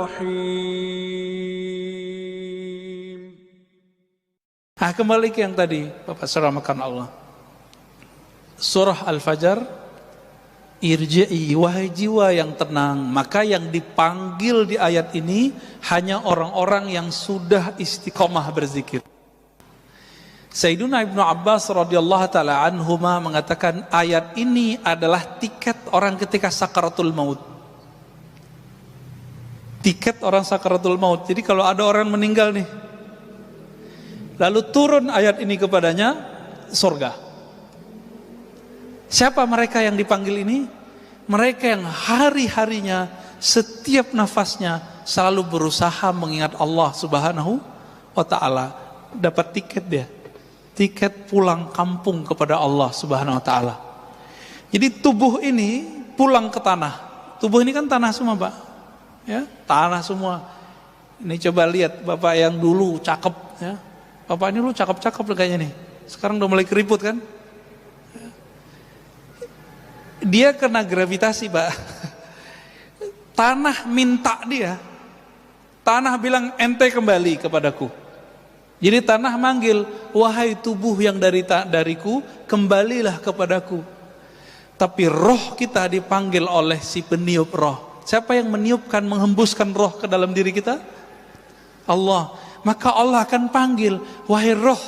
الرحيم. Kembali ke yang tadi, Bapak seramakan Allah. Surah Al-Fajr, irji'i wahai jiwa yang tenang. Maka yang dipanggil di ayat ini hanya orang-orang yang sudah istiqomah berzikir. Sayyiduna Ibnu Abbas radhiyallahu taala anhuma mengatakan ayat ini adalah tiket orang ketika sakaratul maut. Tiket orang sakaratul maut. Jadi kalau ada orang meninggal nih, lalu turun ayat ini kepadanya, surga. Siapa mereka yang dipanggil ini? Mereka yang hari-harinya, setiap nafasnya selalu berusaha mengingat Allah Subhanahu wa ta'ala. Dapat tiket dia, tiket pulang kampung kepada Allah Subhanahu wa ta'ala. Jadi tubuh ini pulang ke tanah. Tubuh ini kan tanah semua, Pak, ya, tanah semua. Ini coba lihat Bapak yang dulu cakep, ya. Bapak ini lu cakep-cakep kayaknya nih. Sekarang udah mulai keriput kan? Dia kena gravitasi, Pak. Tanah minta dia. Tanah bilang ente kembali kepadaku. Jadi tanah manggil, wahai tubuh yang dariku, kembalilah kepadaku. Tapi roh kita dipanggil oleh si peniup roh. Siapa yang meniupkan, menghembuskan roh ke dalam diri kita? Allah. Maka Allah akan panggil, wahai roh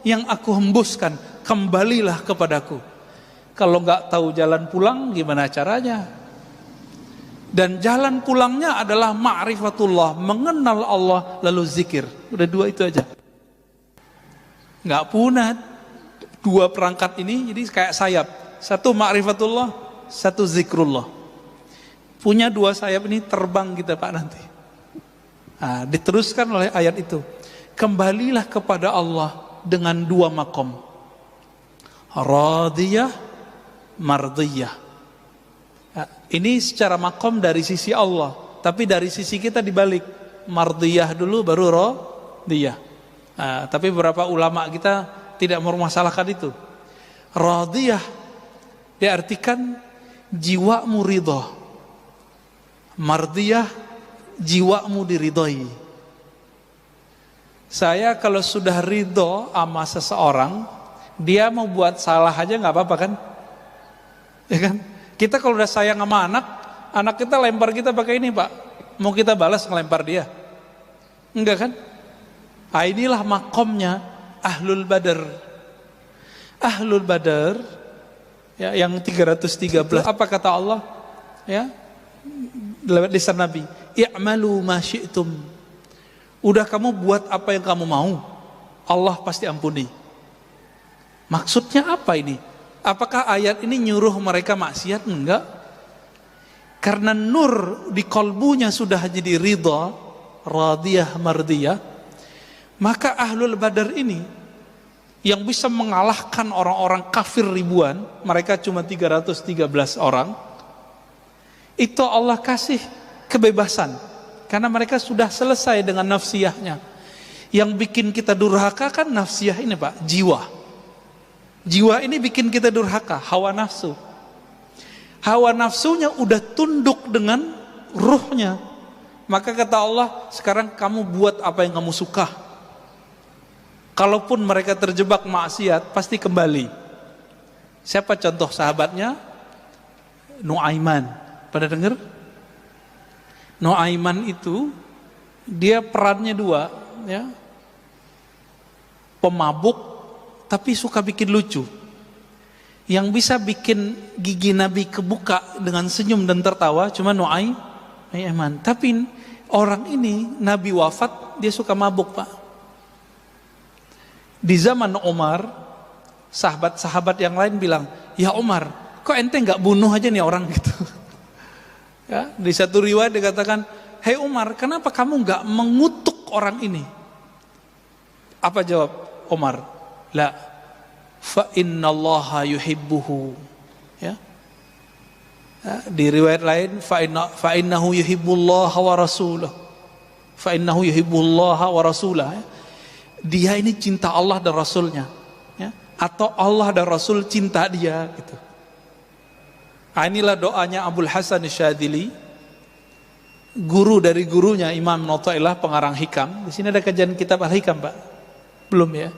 yang aku hembuskan, kembalilah kepadaku. Kalau nggak tahu jalan pulang, gimana caranya? Dan jalan pulangnya adalah ma'rifatullah, mengenal Allah lalu zikir. Udah dua itu aja. Nggak punah dua perangkat ini, jadi kayak sayap. Satu ma'rifatullah, satu zikrullah. Punya dua sayap ini terbang kita, Pak, nanti. Nah, diteruskan oleh ayat itu. Kembalilah kepada Allah dengan dua makom. Radiyah, mardiyah. Nah, ini secara makom dari sisi Allah, tapi dari sisi kita dibalik. Mardiyah dulu baru radiyah. Nah, tapi beberapa ulama kita tidak mempermasalahkan itu. Radiyah diartikan jiwamu ridha. Mardiyah jiwamu diridhoi. Saya kalau sudah ridho sama seseorang, dia mau buat salah aja nggak apa-apa kan? Ya kan? Kita kalau udah sayang sama anak kita lempar kita pakai ini, Pak. Mau kita balas ngelempar dia? Enggak kan? Nah, inilah makomnya Ahlul Badar. Ahlul Badar, ya, yang 313. Apa kata Allah? Ya, lewat lisan Nabi. I'malu ma syi'tum. Udah kamu buat apa yang kamu mau, Allah pasti ampuni. Maksudnya apa ini? Apakah ayat ini nyuruh mereka maksiat? Enggak. Karena nur di kolbunya sudah jadi ridha, radiyah, mardiyah, maka Ahlul Badar ini yang bisa mengalahkan orang-orang kafir ribuan, mereka cuma 313 orang, itu Allah kasih kebebasan. Karena mereka sudah selesai dengan nafsiyahnya. Yang bikin kita durhaka kan nafsiyah ini, Pak, jiwa. Jiwa ini bikin kita durhaka, hawa nafsu. Hawa nafsunya udah tunduk dengan ruhnya. Maka kata Allah, sekarang kamu buat apa yang kamu suka. Kalaupun mereka terjebak maksiat, pasti kembali. Siapa contoh sahabatnya? Nuaiman. Pada dengar? Nuaiman itu, dia perannya dua, ya. Pemabuk, tapi suka bikin lucu. Yang bisa bikin gigi Nabi kebuka dengan senyum dan tertawa cuma Nuaiman. Tapi orang ini Nabi wafat, dia suka mabuk, Pak. Di zaman Umar, sahabat-sahabat yang lain bilang, ya Umar, kok ente nggak bunuh aja nih orang gitu. Ya, di satu riwayat dikatakan, hei Umar, kenapa kamu nggak mengutuk orang ini? Apa jawab Umar? La, fa innallaha yuhibbuhu. Ya. Di riwayat lain, fa innahu yuhibbullaha wa rasulahu. Fa innahu yuhibbullaha wa rasulahu. Dia ini cinta Allah dan Rasulnya, ya. Atau Allah dan Rasul cinta dia, gitu. Nah, inilah doanya Abul Hasan Syadzili. guru dari gurunya Imam Ibn Athaillah pengarang Hikam. Di sini ada kajian kitab Al-Hikam, Pak? Belum ya?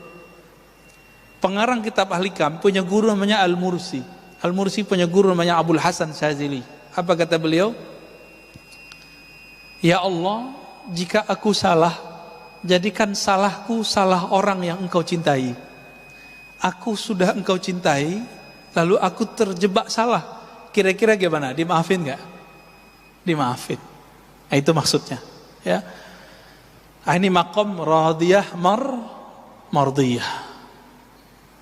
Pengarang kitab Al-Hikam punya guru namanya Al-Mursi. Al-Mursi punya guru namanya Abul Hasan Syazili. Apa kata beliau? Ya Allah, jika aku salah, jadikan salahku salah orang yang engkau cintai. Aku sudah engkau cintai, lalu aku terjebak salah. Kira-kira gimana? Dimaafin gak? Dimaafin. Nah, itu maksudnya. Ya. Ini maqam radiyah mardiyah.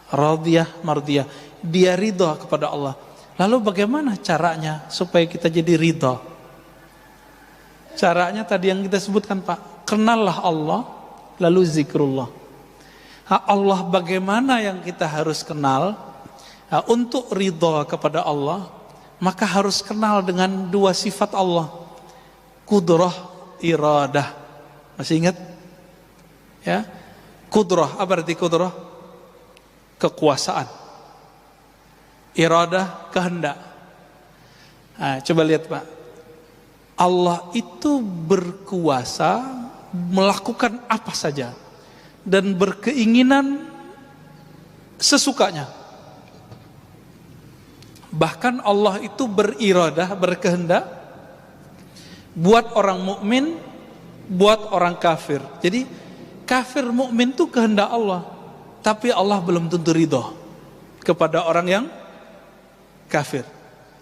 Radiyah mardiyah. Dia ridha kepada Allah. Lalu bagaimana caranya supaya kita jadi ridha? Caranya tadi yang kita sebutkan, Pak. Kenallah Allah, lalu zikrullah. Allah bagaimana yang kita harus kenal? Untuk ridha kepada Allah, maka harus kenal dengan dua sifat Allah. Qudrah, iradah. Masih ingat? Ya. Qudrah, apa arti qudrah? Kekuasaan. Iradah, kehendak. Nah, coba lihat, Pak. Allah itu berkuasa melakukan apa saja dan berkeinginan sesukanya. Bahkan Allah itu beriradah, berkehendak buat orang mukmin, buat orang kafir. Jadi kafir mukmin itu kehendak Allah, tapi Allah belum tentu ridho kepada orang yang kafir.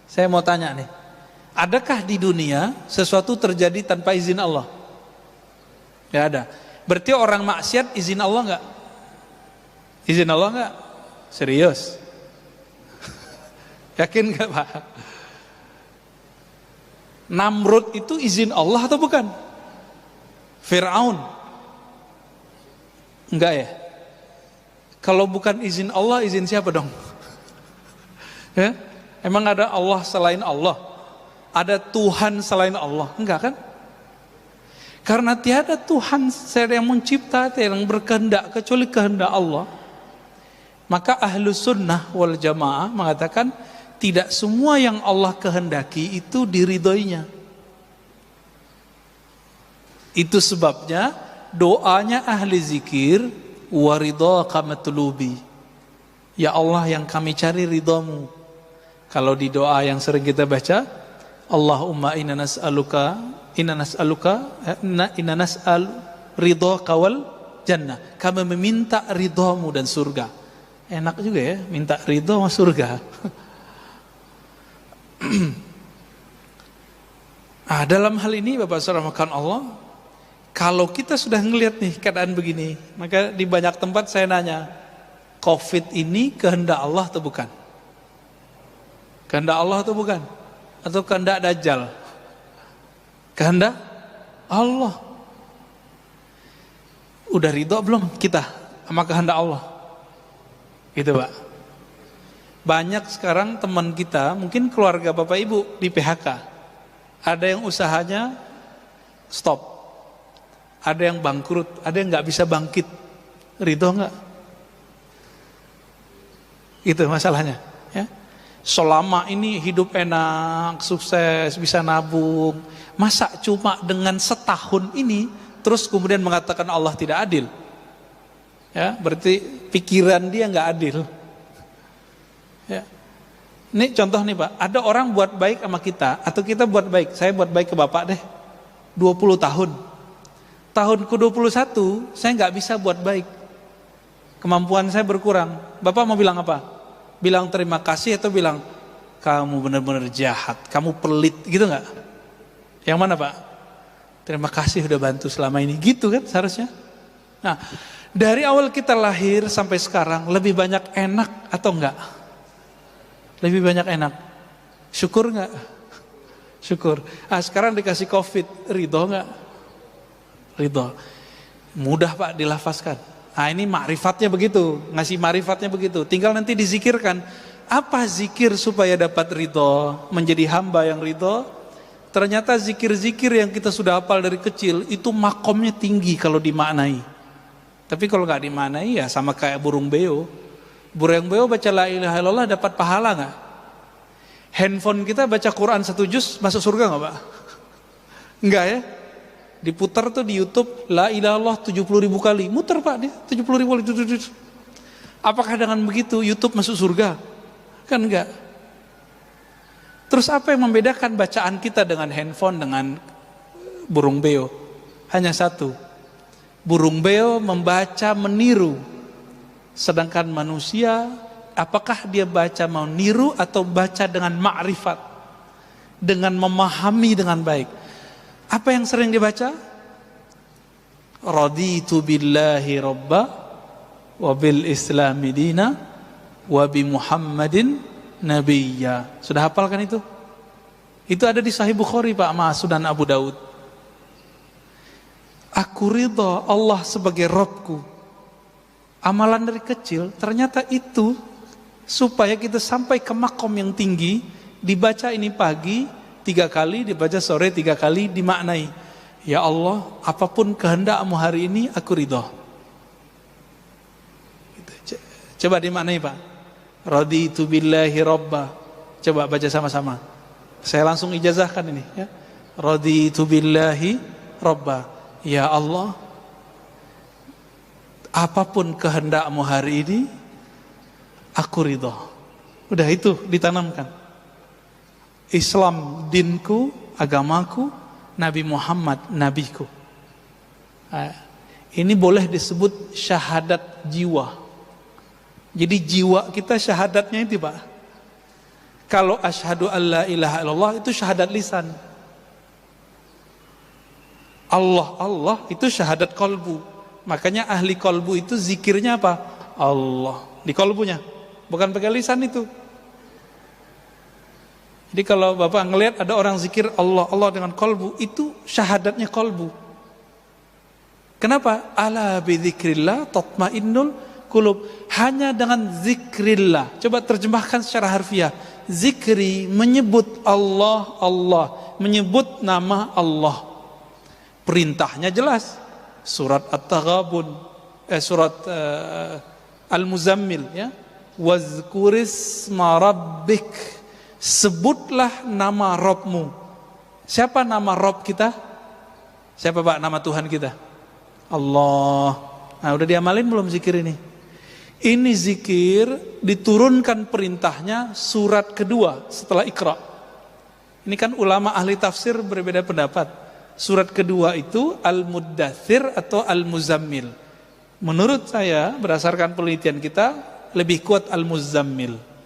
Saya mau tanya nih, adakah di dunia sesuatu terjadi tanpa izin Allah? Gak ada. Berarti orang maksiat izin Allah enggak? Izin Allah enggak? Serius? Yakin enggak, Pak? Namrud itu izin Allah atau bukan? Fir'aun? Enggak ya? Kalau bukan izin Allah, izin siapa dong? Ya? Emang ada Allah selain Allah? Ada Tuhan selain Allah? Enggak kan? Karena tiada Tuhan yang mencipta, yang berkehendak kecuali kehendak Allah. Maka ahlu sunnah wal jamaah mengatakan tidak semua yang Allah kehendaki itu diridhoinya. Itu sebabnya doanya ahli zikir, waridhaka matlubi. Ya Allah, yang kami cari ridhamu. Kalau di doa yang sering kita baca, Allahumma inna nas'aluka ridhaka wal jannah. Kami meminta ridhamu dan surga. Enak juga ya, minta ridha sama surga. Dalam hal ini Bapak Saudara makan Allah, kalau kita sudah ngelihat nih keadaan begini, maka di banyak tempat saya nanya, COVID ini kehendak Allah atau bukan? Kehendak Allah atau bukan? Atau kehendak Dajjal? Kehendak Allah. Udah ridho belum kita sama kehendak Allah? Gitu, Pak. Banyak sekarang teman kita, mungkin keluarga Bapak Ibu di PHK. Ada yang usahanya stop. Ada yang bangkrut, ada yang nggak bisa bangkit. Ridho nggak? Itu masalahnya. Ya. Selama ini hidup enak, sukses, bisa nabung. Masa cuma dengan setahun ini terus kemudian mengatakan Allah tidak adil? Ya, berarti pikiran dia nggak adil. Ya. Ini contoh nih, Pak. Ada orang buat baik sama kita, atau kita buat baik. Saya buat baik ke Bapak deh 20 tahun. Tahun ke-21 saya nggak bisa buat baik. Kemampuan saya berkurang. Bapak mau bilang apa? Bilang terima kasih atau bilang kamu benar-benar jahat, kamu pelit, gitu nggak? Yang mana, Pak? Terima kasih udah bantu selama ini, gitu kan seharusnya. Nah, dari awal kita lahir sampai sekarang lebih banyak enak atau enggak? Lebih banyak enak. Syukur enggak? Syukur. Sekarang dikasih COVID, ridho enggak? Ridho. Mudah, Pak, dilafazkan. Ini ma'rifatnya begitu, ngasih ma'rifatnya begitu. Tinggal nanti dizikirkan. Apa zikir supaya dapat ridho, menjadi hamba yang ridho? Ternyata zikir-zikir yang kita sudah hafal dari kecil itu makomnya tinggi kalau dimaknai. Tapi kalau nggak dimaknai ya sama kayak burung beo. Burung beo baca la ilaha illallah dapat pahala nggak? Handphone kita baca Quran 1 juz masuk surga nggak, Pak? Enggak ya? Diputar tuh di YouTube, la ilaha illallah 70.000 kali. Muter Pak dia, 70.000 kali. Apakah dengan begitu YouTube masuk surga? Kan enggak. Terus apa yang membedakan bacaan kita dengan handphone, dengan burung beo? Hanya satu. Burung beo membaca meniru. Sedangkan manusia, apakah dia baca mau niru atau baca dengan ma'rifat? Dengan memahami dengan baik. Apa yang sering dibaca? Raditu billahi rabba wa bil islami dina wa bi Muhammadin nabiyya. Sudah hafalkan itu? Itu ada di Sahih Bukhari Pak, Sunan Abu Daud. Aku ridha Allah sebagai Rabbku. Amalan dari kecil, ternyata itu supaya kita sampai ke makom yang tinggi. Dibaca ini pagi 3 kali, dibaca sore 3 kali, dimaknai. Ya Allah, apapun kehendak-Mu hari ini, aku ridha. Coba dimaknai Pak. Raditu billahi rabba. Coba baca sama-sama. Saya langsung ijazahkan ini ya. Raditu billahi rabba. Ya Allah, apapun kehendak-Mu hari ini, aku ridha. Udah itu ditanamkan. Islam dinku, agamaku, Nabi Muhammad nabiku. Ini boleh disebut syahadat jiwa. Jadi jiwa kita syahadatnya itu Pak. Kalau asyhadu alla ilaha illallah itu syahadat lisan. Allah Allah itu syahadat kolbu. Makanya ahli kolbu itu zikirnya apa? Allah di kolbunya, bukan pakai lisan itu. Jadi kalau Bapak ngelihat ada orang zikir Allah Allah dengan kolbu, itu syahadatnya kolbu. Kenapa? Ala bidzikrillah tatmainnul qulub. Hanya dengan zikrillah. Coba terjemahkan secara harfiah. Zikri menyebut Allah Allah, menyebut nama Allah. Perintahnya jelas. Surat At-Taghabun, surat Al-Muzammil ya. Wazkurisma rabbik. Sebutlah nama Rabbmu. Siapa nama Rabb kita? Siapa Pak nama Tuhan kita? Allah. Nah udah diamalin belum zikir ini? Ini zikir diturunkan perintahnya surat kedua setelah Iqra. Ini kan ulama ahli tafsir berbeda pendapat. Surat kedua itu Al-Muddathir atau Al-Muzammil. Menurut saya berdasarkan penelitian kita lebih kuat Al-Muzammil.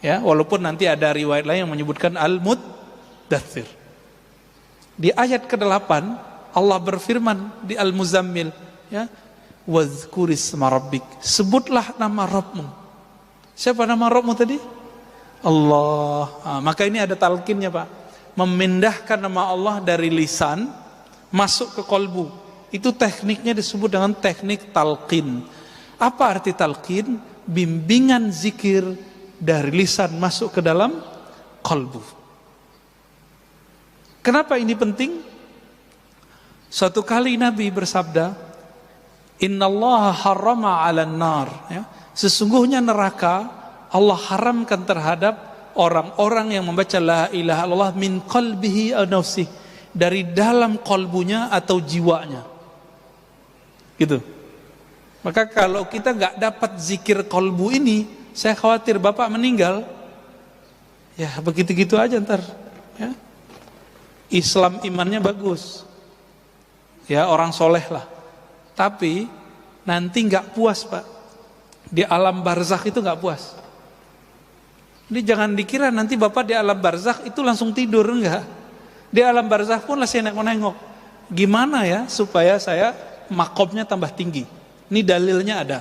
Ya, walaupun nanti ada riwayat lain yang menyebutkan Al-Muddathir. Di ayat ke-8 Allah berfirman di Al-Muzammil ya, wazkurisma rabbik. Sebutlah nama Rabbmu. Siapa nama Rabbmu tadi? Allah. Maka ini ada talqinnya Pak. Memindahkan nama Allah dari lisan masuk ke kolbu. Itu tekniknya disebut dengan teknik talqin. Apa arti talqin? Bimbingan zikir dari lisan masuk ke dalam kalbu. Kenapa ini penting? Suatu kali Nabi bersabda, Innallaha harrama 'alan nar ya. Sesungguhnya neraka Allah haramkan terhadap orang-orang yang membaca la ilaha illallah min qalbihi aw nafsihi, dari dalam kalbunya atau jiwanya. Gitu. Maka kalau kita enggak dapat zikir kalbu ini, saya khawatir Bapak meninggal, ya begitu-gitu aja ntar. Ya. Islam imannya bagus, ya orang soleh lah. Tapi nanti nggak puas Pak. Di alam barzakh itu nggak puas. Ini jangan dikira nanti Bapak di alam barzakh itu langsung tidur, enggak. Di alam barzakh pun masih nengok-nengok. Gimana ya supaya saya makomnya tambah tinggi? Ini dalilnya ada.